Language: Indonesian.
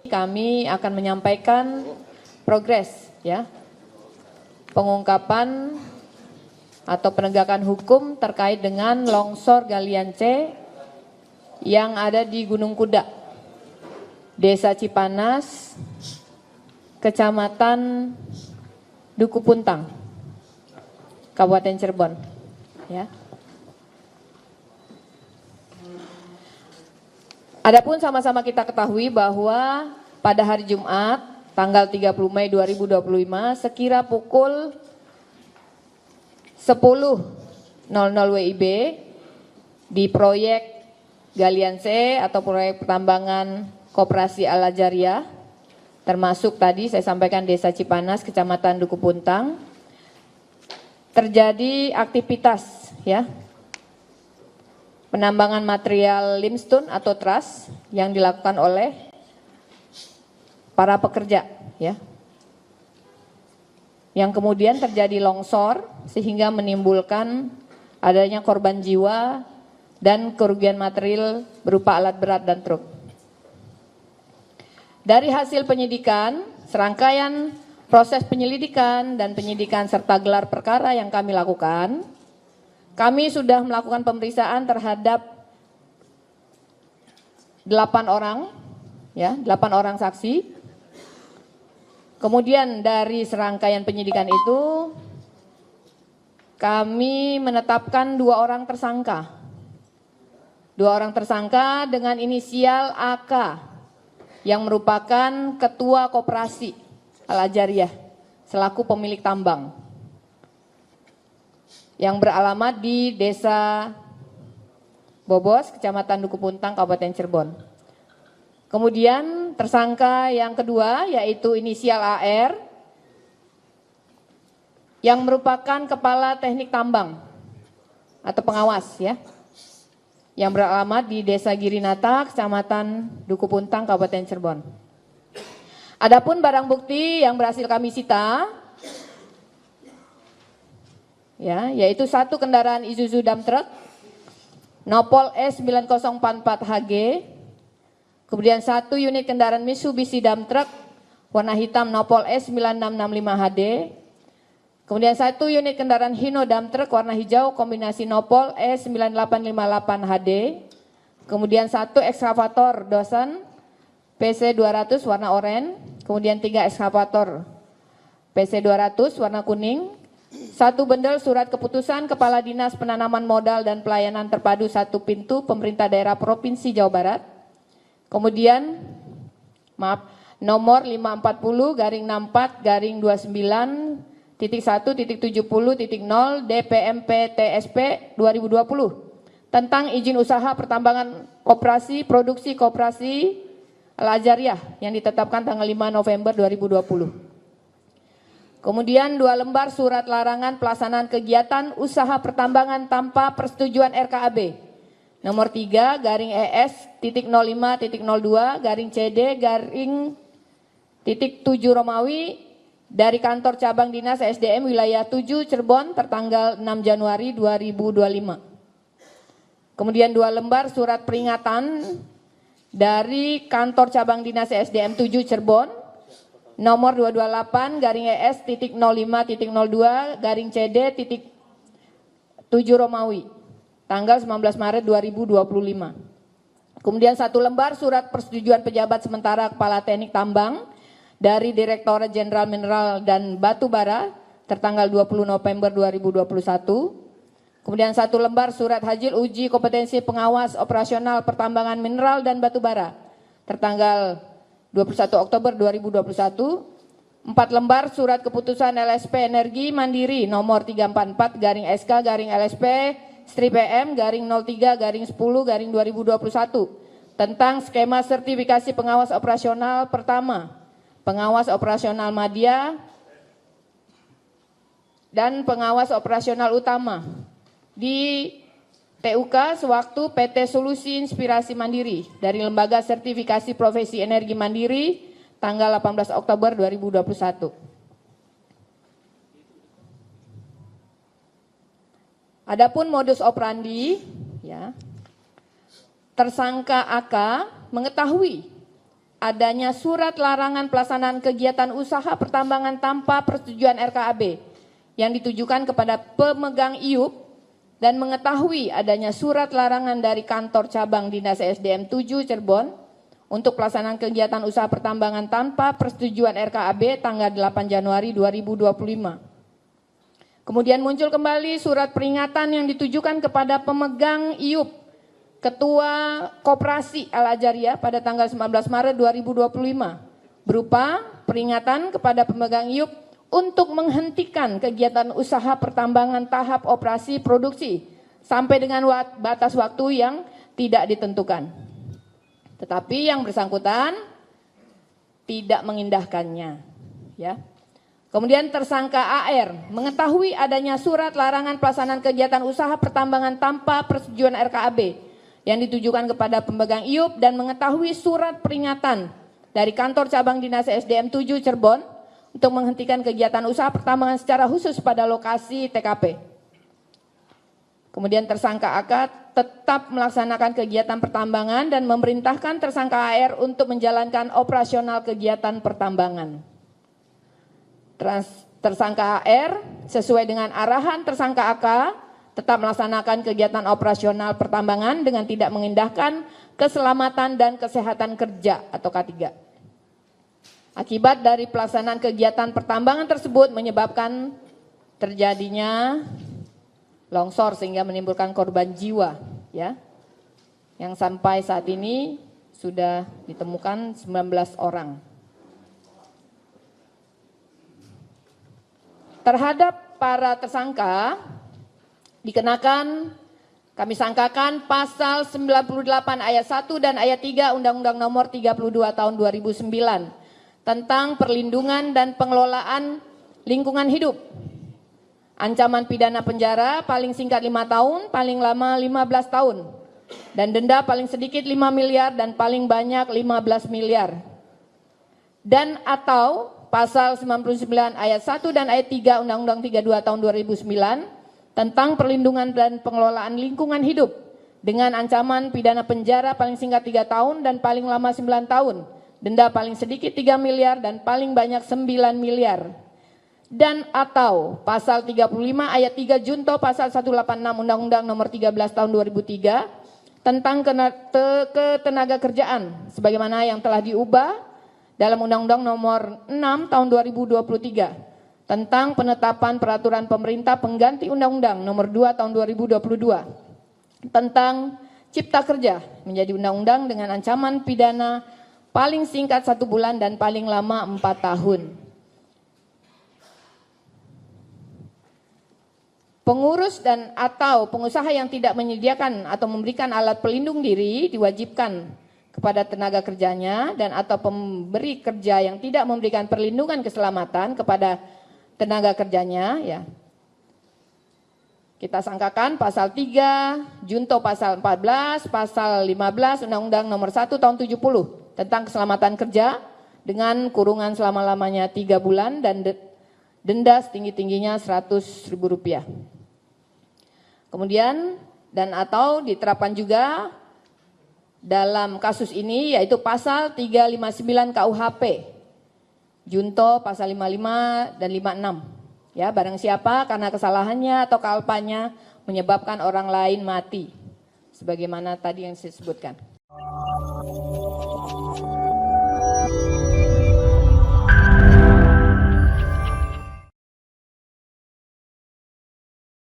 Kami akan menyampaikan progres ya pengungkapan atau penegakan hukum terkait dengan longsor galian C yang ada di Gunung Kuda, Desa Cipanas, Kecamatan Duku Puntang, Kabupaten Cirebon ya. Adapun sama-sama kita ketahui bahwa pada hari Jumat tanggal 30 Mei 2025 sekira pukul 10.00 WIB di proyek Galian C atau proyek pertambangan Koperasi Al Ajariyah, termasuk tadi saya sampaikan Desa Cipanas, Kecamatan Duku Puntang, terjadi aktivitas ya penambangan material limestone atau truss yang dilakukan oleh para pekerja ya. Yang kemudian terjadi longsor sehingga menimbulkan adanya korban jiwa dan kerugian material berupa alat berat dan truk. Dari hasil penyidikan, serangkaian proses penyelidikan dan penyidikan serta gelar perkara yang kami lakukan, kami sudah melakukan pemeriksaan terhadap 8 orang, ya, 8 orang saksi. Kemudian dari serangkaian penyidikan itu, kami menetapkan 2 orang tersangka. 2 orang tersangka dengan inisial AK, yang merupakan Ketua Koperasi Al Ajariyah, selaku pemilik tambang, yang beralamat di Desa Bobos, Kecamatan Duku Puntang, Kabupaten Cirebon. Kemudian tersangka yang kedua yaitu inisial AR yang merupakan Kepala Teknik Tambang atau pengawas ya, yang beralamat di Desa Girinata, Kecamatan Duku Puntang, Kabupaten Cirebon. Adapun barang bukti yang berhasil kami sita ya, yaitu 1 kendaraan Isuzu dump truck Nopol S9044HG, kemudian 1 unit kendaraan Mitsubishi dump truck warna hitam Nopol S9665HD, kemudian 1 unit kendaraan Hino dump truck warna hijau kombinasi Nopol S9858HD, kemudian 1 ekskavator Dawson PC200 warna oranye, kemudian 3 ekskavator PC200 warna kuning, 1 bendel surat keputusan Kepala Dinas Penanaman Modal dan Pelayanan Terpadu 1 Pintu Pemerintah Daerah Provinsi Jawa Barat. Kemudian nomor 540-64-29.1.70.0 DPMP TSP 2020 tentang izin usaha pertambangan koperasi produksi Koperasi Al Ajariyah yang ditetapkan tanggal 5 November 2020. Kemudian 2 lembar surat larangan pelaksanaan kegiatan usaha pertambangan tanpa persetujuan RKAB. Nomor 3 garing ES.05.02 garing CD garing .7 Romawi dari kantor cabang dinas SDM wilayah 7 Cirebon tertanggal 6 Januari 2025. Kemudian 2 lembar surat peringatan dari kantor cabang dinas SDM 7 Cirebon nomor 228 garing ES.05.02 garing CD.7 Romawi tanggal 19 Maret 2025. Kemudian 1 lembar surat persetujuan pejabat sementara Kepala Teknik Tambang dari Direktorat Jenderal Mineral dan Batu Bara tertanggal 20 November 2021. Kemudian 1 lembar surat hasil uji kompetensi pengawas operasional pertambangan mineral dan batu bara tertanggal 21 Oktober 2021, 4 lembar surat keputusan LSP Energi Mandiri nomor 344 garing SK garing LSP strip PM garing 03 garing 10 garing 2021 tentang skema sertifikasi pengawas operasional pertama, pengawas operasional media dan pengawas operasional utama di TUK sewaktu PT Solusi Inspirasi Mandiri dari Lembaga Sertifikasi Profesi Energi Mandiri tanggal 18 Oktober 2021. Adapun modus operandi ya, tersangka AK mengetahui adanya surat larangan pelaksanaan kegiatan usaha pertambangan tanpa persetujuan RKAB yang ditujukan kepada pemegang IUP dan mengetahui adanya surat larangan dari kantor cabang Dinas ESDM 7 Cirebon untuk pelaksanaan kegiatan usaha pertambangan tanpa persetujuan RKAB tanggal 8 Januari 2025. Kemudian muncul kembali surat peringatan yang ditujukan kepada pemegang IUP Ketua Koperasi Al-Ajariyah pada tanggal 19 Maret 2025 berupa peringatan kepada pemegang IUP untuk menghentikan kegiatan usaha pertambangan tahap operasi produksi sampai dengan batas waktu yang tidak ditentukan. Tetapi yang bersangkutan tidak mengindahkannya. Ya. Kemudian tersangka AR mengetahui adanya surat larangan pelaksanaan kegiatan usaha pertambangan tanpa persetujuan RKAB yang ditujukan kepada pemegang IUP dan mengetahui surat peringatan dari kantor cabang Dinas SDM 7 Cirebon untuk menghentikan kegiatan usaha pertambangan secara khusus pada lokasi TKP. Kemudian tersangka AK tetap melaksanakan kegiatan pertambangan dan memerintahkan tersangka AR untuk menjalankan operasional kegiatan pertambangan. Tersangka AR sesuai dengan arahan tersangka AK tetap melaksanakan kegiatan operasional pertambangan dengan tidak mengindahkan keselamatan dan kesehatan kerja atau K3. Akibat dari pelaksanaan kegiatan pertambangan tersebut menyebabkan terjadinya longsor sehingga menimbulkan korban jiwa, ya. Yang sampai saat ini sudah ditemukan 19 orang. Terhadap para tersangka dikenakan kami sangkakan pasal 98 ayat 1 dan ayat 3 Undang-Undang Nomor 32 Tahun 2009 tentang perlindungan dan pengelolaan lingkungan hidup. Ancaman pidana penjara paling singkat 5 tahun, paling lama 15 tahun. Dan denda paling sedikit 5 miliar dan paling banyak 15 miliar. Dan atau pasal 99 ayat 1 dan ayat 3 Undang-Undang 32 tahun 2009 tentang perlindungan dan pengelolaan lingkungan hidup dengan ancaman pidana penjara paling singkat 3 tahun dan paling lama 9 tahun. Denda paling sedikit 3 miliar dan paling banyak 9 miliar. Dan atau pasal 35 ayat 3 junto pasal 186 Undang-Undang Nomor 13 Tahun 2003 tentang ketenaga kerjaan sebagaimana yang telah diubah dalam Undang-Undang Nomor 6 Tahun 2023 tentang penetapan peraturan pemerintah pengganti Undang-Undang Nomor 2 Tahun 2022 tentang Cipta Kerja menjadi undang-undang dengan ancaman pidana paling singkat 1 bulan dan paling lama 4 tahun. Pengurus dan atau pengusaha yang tidak menyediakan atau memberikan alat pelindung diri diwajibkan kepada tenaga kerjanya dan atau pemberi kerja yang tidak memberikan perlindungan keselamatan kepada tenaga kerjanya, ya. Kita sangkakan pasal 3, junto pasal 14, pasal 15 Undang-Undang Nomor 1 Tahun 70 tentang keselamatan kerja dengan kurungan selama-lamanya 3 bulan dan denda setinggi-tingginya Rp100.000. Kemudian dan atau diterapkan juga dalam kasus ini yaitu pasal 359 KUHP, junto pasal 55 dan 56. Ya, barang siapa karena kesalahannya atau kealpanya menyebabkan orang lain mati. Sebagaimana tadi yang saya sebutkan.